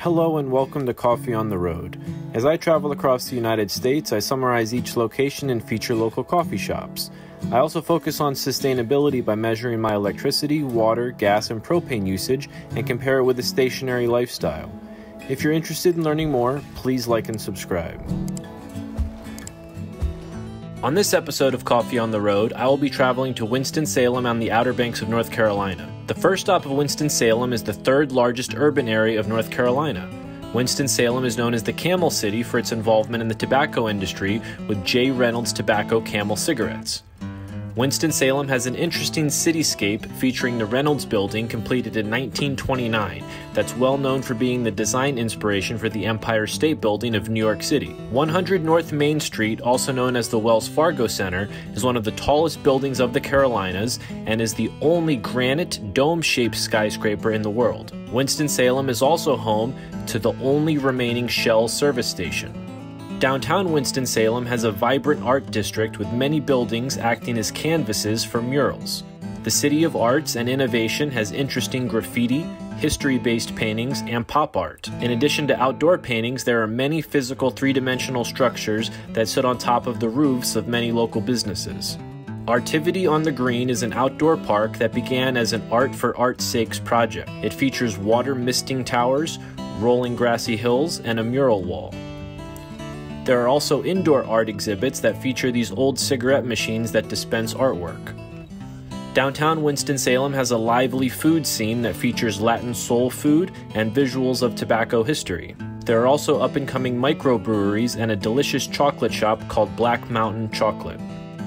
Hello and welcome to Coffee on the Road. As I travel across the United States, I summarize each location and feature local coffee shops. I also focus on sustainability by measuring my electricity, water, gas, and propane usage and compare it with a stationary lifestyle. If you're interested in learning more, please like and subscribe. On this episode of Coffee on the Road, I will be traveling to Winston-Salem on the Outer Banks of North Carolina. The first stop of Winston-Salem is the third largest urban area of North Carolina. Winston-Salem is known as the Camel City for its involvement in the tobacco industry with J. Reynolds Tobacco Camel cigarettes. Winston-Salem has an interesting cityscape featuring the Reynolds Building completed in 1929 that's well known for being the design inspiration for the Empire State Building of New York City. 100 North Main Street, also known as the Wells Fargo Center, is one of the tallest buildings of the Carolinas and is the only granite dome-shaped skyscraper in the world. Winston-Salem is also home to the only remaining Shell service station. Downtown Winston-Salem has a vibrant art district with many buildings acting as canvases for murals. The City of Arts and Innovation has interesting graffiti, history-based paintings, and pop art. In addition to outdoor paintings, there are many physical three-dimensional structures that sit on top of the roofs of many local businesses. Artivity on the Green is an outdoor park that began as an art for art's sakes project. It features water misting towers, rolling grassy hills, and a mural wall. There are also indoor art exhibits that feature these old cigarette machines that dispense artwork. Downtown Winston-Salem has a lively food scene that features Latin soul food and visuals of tobacco history. There are also up-and-coming microbreweries and a delicious chocolate shop called Black Mountain Chocolate.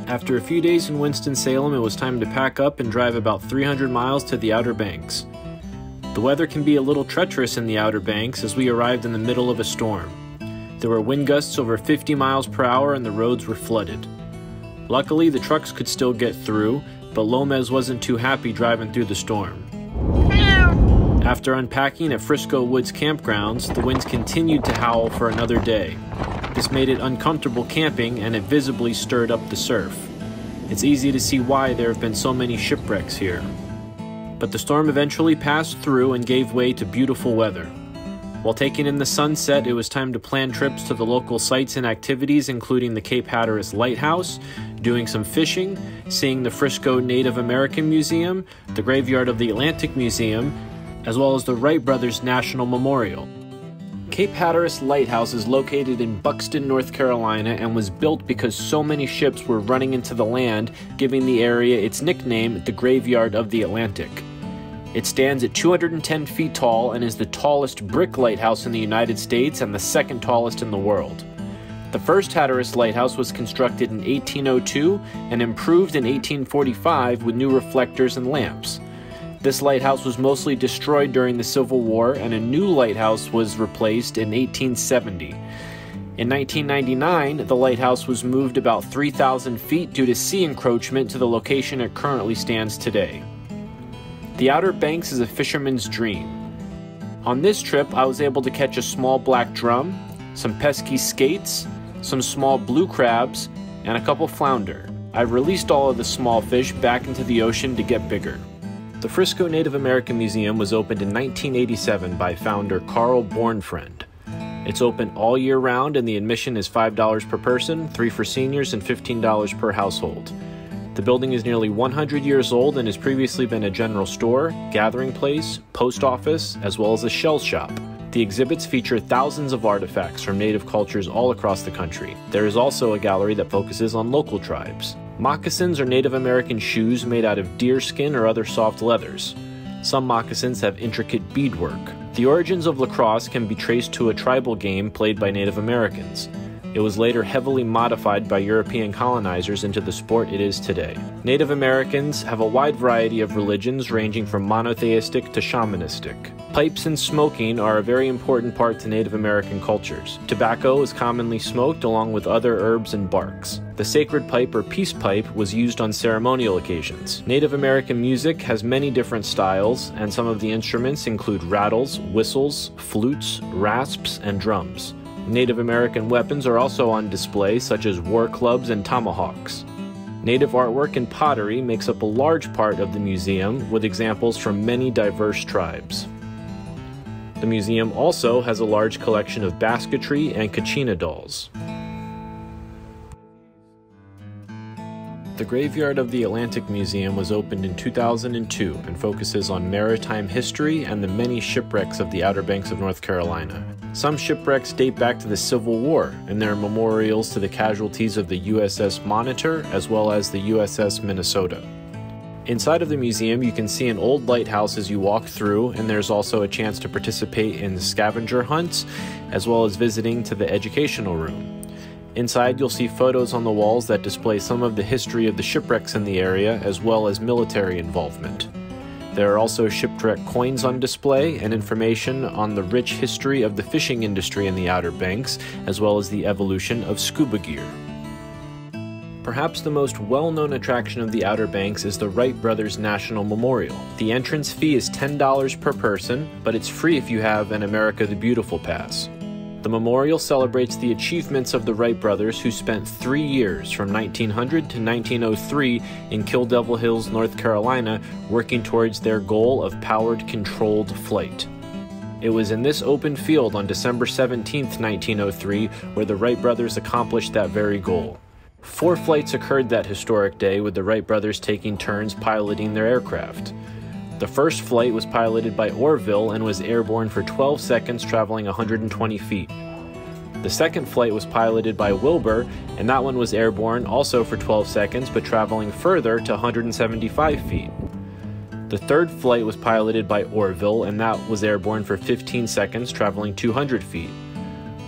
After a few days in Winston-Salem, it was time to pack up and drive about 300 miles to the Outer Banks. The weather can be a little treacherous in the Outer Banks as we arrived in the middle of a storm. There were wind gusts over 50 miles per hour and the roads were flooded. Luckily, the trucks could still get through, but Lomez wasn't too happy driving through the storm. After unpacking at Frisco Woods campgrounds, the winds continued to howl for another day. This made it uncomfortable camping and it visibly stirred up the surf. It's easy to see why there have been so many shipwrecks here. But the storm eventually passed through and gave way to beautiful weather. While taking in the sunset, it was time to plan trips to the local sites and activities, including the Cape Hatteras Lighthouse, doing some fishing, seeing the Frisco Native American Museum, the graveyard of the Atlantic Museum, as well as the Wright Brothers National Memorial. Cape Hatteras Lighthouse is located in Buxton, North Carolina, and was built because so many ships were running into the land, giving the area its nickname, the Graveyard of the Atlantic. It stands at 210 feet tall and is the tallest brick lighthouse in the United States and the second tallest in the world. The first Hatteras Lighthouse was constructed in 1802 and improved in 1845 with new reflectors and lamps. This lighthouse was mostly destroyed during the Civil War and a new lighthouse was replaced in 1870. In 1999, the lighthouse was moved about 3,000 feet due to sea encroachment to the location it currently stands today. The Outer Banks is a fisherman's dream. On this trip, I was able to catch a small black drum, some pesky skates, some small blue crabs, and a couple flounder. I released all of the small fish back into the ocean to get bigger. The Frisco Native American Museum was opened in 1987 by founder Carl Bornfriend. It's open all year round and the admission is $5 per person, $3 for seniors, and $15 per household. The building is nearly 100 years old and has previously been a general store, gathering place, post office, as well as a shell shop. The exhibits feature thousands of artifacts from native cultures all across the country. There is also a gallery that focuses on local tribes. Moccasins are Native American shoes made out of deer skin or other soft leathers. Some moccasins have intricate beadwork. The origins of lacrosse can be traced to a tribal game played by Native Americans. It was later heavily modified by European colonizers into the sport it is today. Native Americans have a wide variety of religions ranging from monotheistic to shamanistic. Pipes and smoking are a very important part to Native American cultures. Tobacco is commonly smoked along with other herbs and barks. The sacred pipe or peace pipe was used on ceremonial occasions. Native American music has many different styles, and some of the instruments include rattles, whistles, flutes, rasps, and drums. Native American weapons are also on display, such as war clubs and tomahawks. Native artwork and pottery makes up a large part of the museum, with examples from many diverse tribes. The museum also has a large collection of basketry and kachina dolls. The Graveyard of the Atlantic Museum was opened in 2002 and focuses on maritime history and the many shipwrecks of the Outer Banks of North Carolina. Some shipwrecks date back to the Civil War, and there are memorials to the casualties of the USS Monitor as well as the USS Minnesota. Inside of the museum, you can see an old lighthouse as you walk through, and there's also a chance to participate in the scavenger hunts, as well as visiting to the educational room. Inside, you'll see photos on the walls that display some of the history of the shipwrecks in the area, as well as military involvement. There are also shipwreck coins on display and information on the rich history of the fishing industry in the Outer Banks, as well as the evolution of scuba gear. Perhaps the most well-known attraction of the Outer Banks is the Wright Brothers National Memorial. The entrance fee is $10 per person, but it's free if you have an America the Beautiful pass. The memorial celebrates the achievements of the Wright brothers, who spent 3 years from 1900 to 1903 in Kill Devil Hills, North Carolina, working towards their goal of powered controlled flight. It was in this open field on December 17, 1903, where the Wright brothers accomplished that very goal. 4 flights occurred that historic day, with the Wright brothers taking turns piloting their aircraft. The first flight was piloted by Orville and was airborne for 12 seconds, traveling 120 feet. The second flight was piloted by Wilbur, and that one was airborne also for 12 seconds, but traveling further to 175 feet. The third flight was piloted by Orville, and that was airborne for 15 seconds, traveling 200 feet.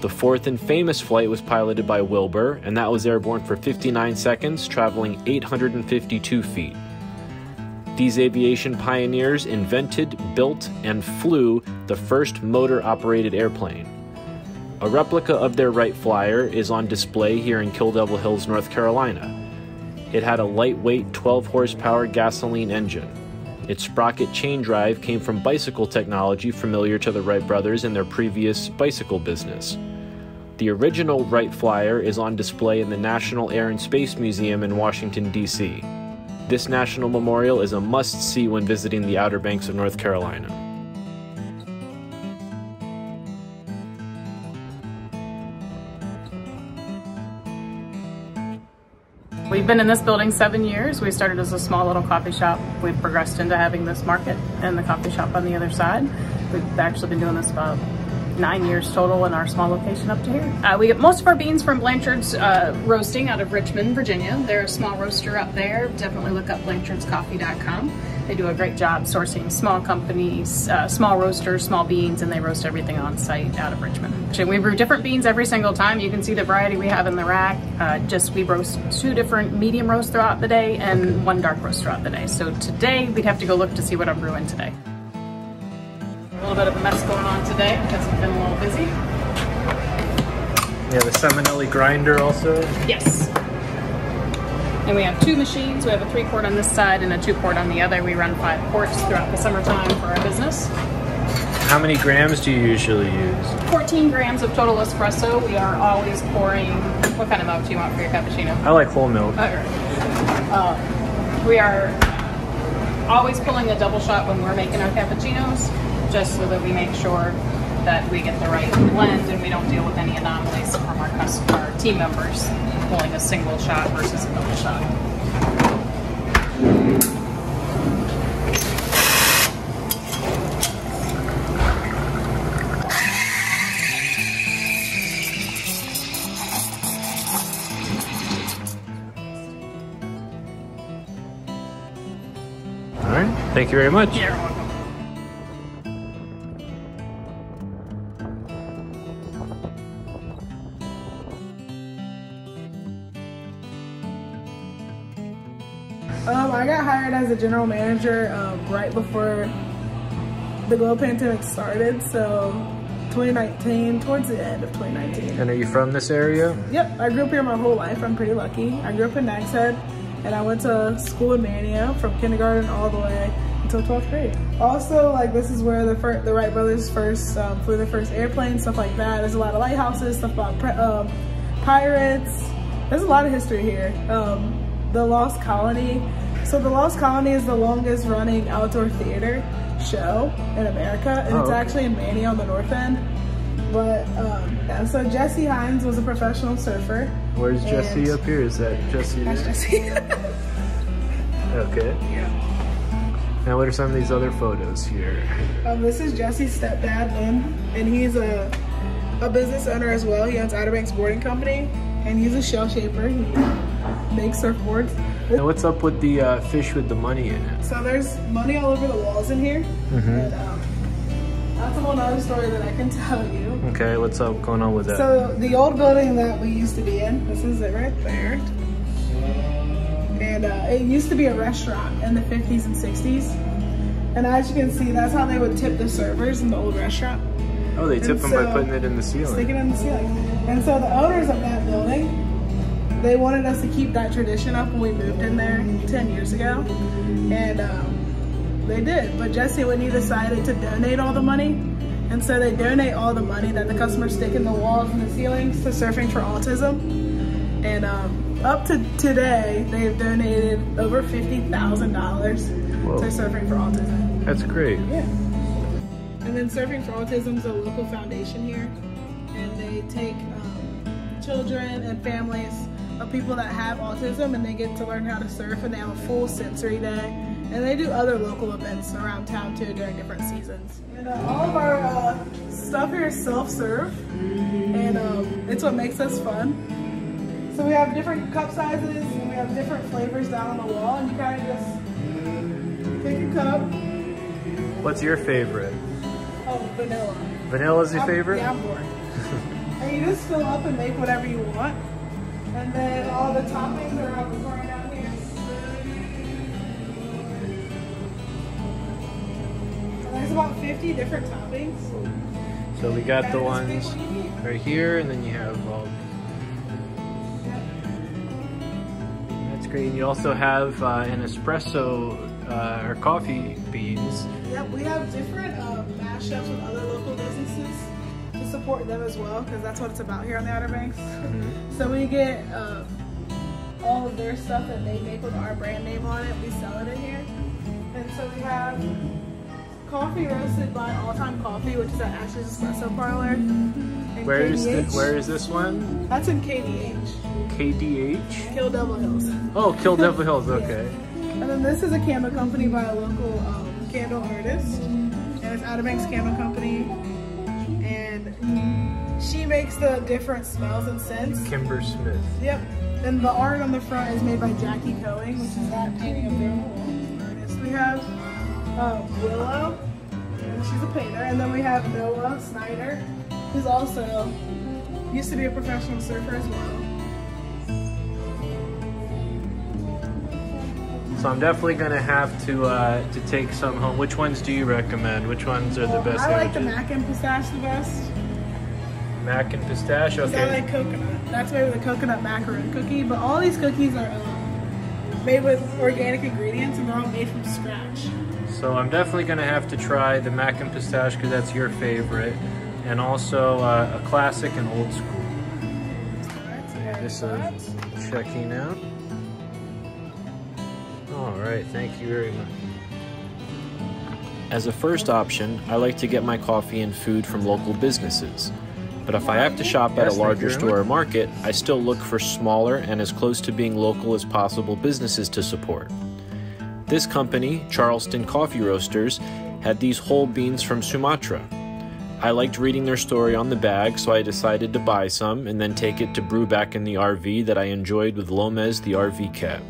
The fourth and famous flight was piloted by Wilbur, and that was airborne for 59 seconds, traveling 852 feet. These aviation pioneers invented, built, and flew the first motor-operated airplane. A replica of their Wright Flyer is on display here in Kill Devil Hills, North Carolina. It had a lightweight 12-horsepower gasoline engine. Its sprocket chain drive came from bicycle technology familiar to the Wright brothers in their previous bicycle business. The original Wright Flyer is on display in the National Air and Space Museum in Washington, D.C. This national memorial is a must-see when visiting the Outer Banks of North Carolina. We've been in this building 7 years. We started as a small little coffee shop. We've progressed into having this market and the coffee shop on the other side. We've actually been doing this about 9 years total in our small location up to here. We get most of our beans from Blanchard's Roasting out of Richmond, Virginia. They're a small roaster up there. Definitely look up blanchard'scoffee.com. They do a great job sourcing small companies, small roasters, small beans, and they roast everything on site out of Richmond. We brew different beans every single time. You can see the variety we have in the rack. We roast 2 different medium roasts throughout the day and 1 dark roast throughout the day. So today we'd have to go look to see what I'm brewing today. A little bit of a mess going on today because we've been a little busy. Yeah, the Seminelli grinder also? Yes. And we have 2 machines. We have a 3-quart on this side and a 2-quart on the other. We run 5 quarts throughout the summertime for our business. How many grams do you usually use? 14 grams of total espresso. We are always pouring. What kind of milk do you want for your cappuccino? I like whole milk. Okay. We are always pulling a double shot when we're making our cappuccinos, just so that we make sure that we get the right blend and we don't deal with any anomalies from our team members pulling a single shot versus a double shot. All right, thank you very much. You're welcome. I got hired as a general manager right before the global pandemic started, so 2019, towards the end of 2019. And are you from this area? Yep, I grew up here my whole life. I'm pretty lucky. I grew up in Nags Head, and I went to school in Mania from kindergarten all the way until 12th grade. Also, like, this is where the Wright brothers first flew their first airplane, stuff like that. There's a lot of lighthouses, stuff about pirates. There's a lot of history here. The Lost Colony. So the Lost Colony is the longest running outdoor theater show in America, and it's actually in Mania on the north end. But yeah, so Jesse Hines was a professional surfer. Where's Jesse up here? Is that Jesse? That's Jesse. Okay. Yeah. Now what are some of these other photos here? This is Jesse's stepdad, Lynn, and he's a business owner as well. He owns Outer Banks Boarding Company, and he's a shell shaper. He makes surfboards. And what's up with the fish with the money in it? So there's money all over the walls in here. And, that's a whole other story that I can tell you. Okay, what's up going on with that? So the old building that we used to be in, this is it right there. And it used to be a restaurant in the 50s and 60s. And as you can see, that's how they would tip the servers in the old restaurant. Oh, they tip them by putting it in the ceiling. Sticking it in the ceiling. And so the owners of that building, they wanted us to keep that tradition up when we moved in there 10 years ago. And they did, but Jesse and Whitney decided to donate all the money. And so they donate all the money that the customers stick in the walls and the ceilings to Surfing for Autism. And up to today, they've donated over $50,000 to Surfing for Autism. That's great. Yeah. And then Surfing for Autism is a local foundation here. And they take children and families of people that have autism, and they get to learn how to surf, and they have a full sensory day. And they do other local events around town too during different seasons. And all of our stuff here is self-serve, and it's what makes us fun. So we have different cup sizes, and we have different flavors down on the wall, and you kind of just pick a cup. What's your favorite? Oh, vanilla. Vanilla's your favorite? Yeah, I'm bored. And you just fill up and make whatever you want. And then all the toppings are out right down here. There's about 50 different toppings. So we got the ones right here, and then you have all. That's great. And you also have an espresso or coffee beans. Yep, we have different mashups with other local businesses to support them as well, because that's what it's about here on the Outer Banks. So we get all of their stuff that they make with our brand name on it. We sell it in here. And so we have coffee roasted by All Time Coffee, which is at Ash's Espresso Parlor. Where is this one? That's in KDH. KDH? Kill Devil Hills. Oh, Kill Devil Hills, okay. And then this is a candle company by a local candle artist. And it's Outer Banks Candle Company. And she makes the different smells and scents. Kimber Smith. Yep. And the art on the front is made by Jackie Coing, which is that painting of their whole artist. We have Willow, and she's a painter. And then we have Noah Snyder, who's also used to be a professional surfer as well. So I'm definitely gonna have to take some home. Which ones do you recommend? Which ones are the best? I like the mac and pistache the best. Mac and pistache, okay. I like coconut. That's made with a coconut macaroon cookie. But all these cookies are made with organic ingredients, and they're all made from scratch. So I'm definitely gonna have to try the mac and pistache because that's your favorite, and also a classic and old school. This is checking out. All right, thank you very much. As a first option, I like to get my coffee and food from local businesses. But if I have to shop at a larger store or market, I still look for smaller and as close to being local as possible businesses to support. This company, Charleston Coffee Roasters, had these whole beans from Sumatra. I liked reading their story on the bag, so I decided to buy some and then take it to brew back in the RV that I enjoyed with Lomez the RV cat.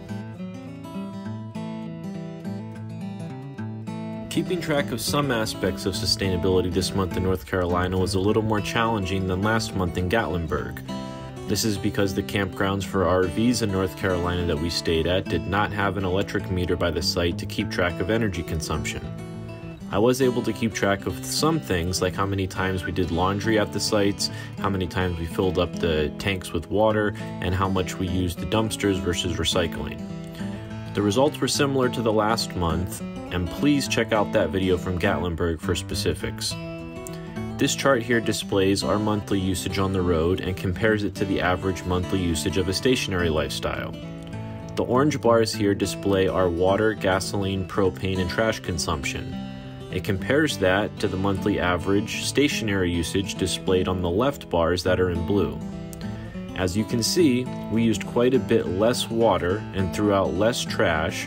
Keeping track of some aspects of sustainability this month in North Carolina was a little more challenging than last month in Gatlinburg. This is because the campgrounds for RVs in North Carolina that we stayed at did not have an electric meter by the site to keep track of energy consumption. I was able to keep track of some things, like how many times we did laundry at the sites, how many times we filled up the tanks with water, and how much we used the dumpsters versus recycling. The results were similar to the last month, and please check out that video from Gatlinburg for specifics. This chart here displays our monthly usage on the road and compares it to the average monthly usage of a stationary lifestyle. The orange bars here display our water, gasoline, propane, and trash consumption. It compares that to the monthly average stationary usage displayed on the left bars that are in blue. As you can see, we used quite a bit less water and threw out less trash,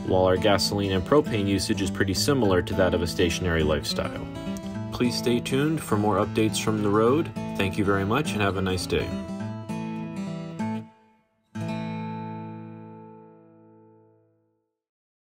while our gasoline and propane usage is pretty similar to that of a stationary lifestyle. Please stay tuned for more updates from the road. Thank you very much and have a nice day.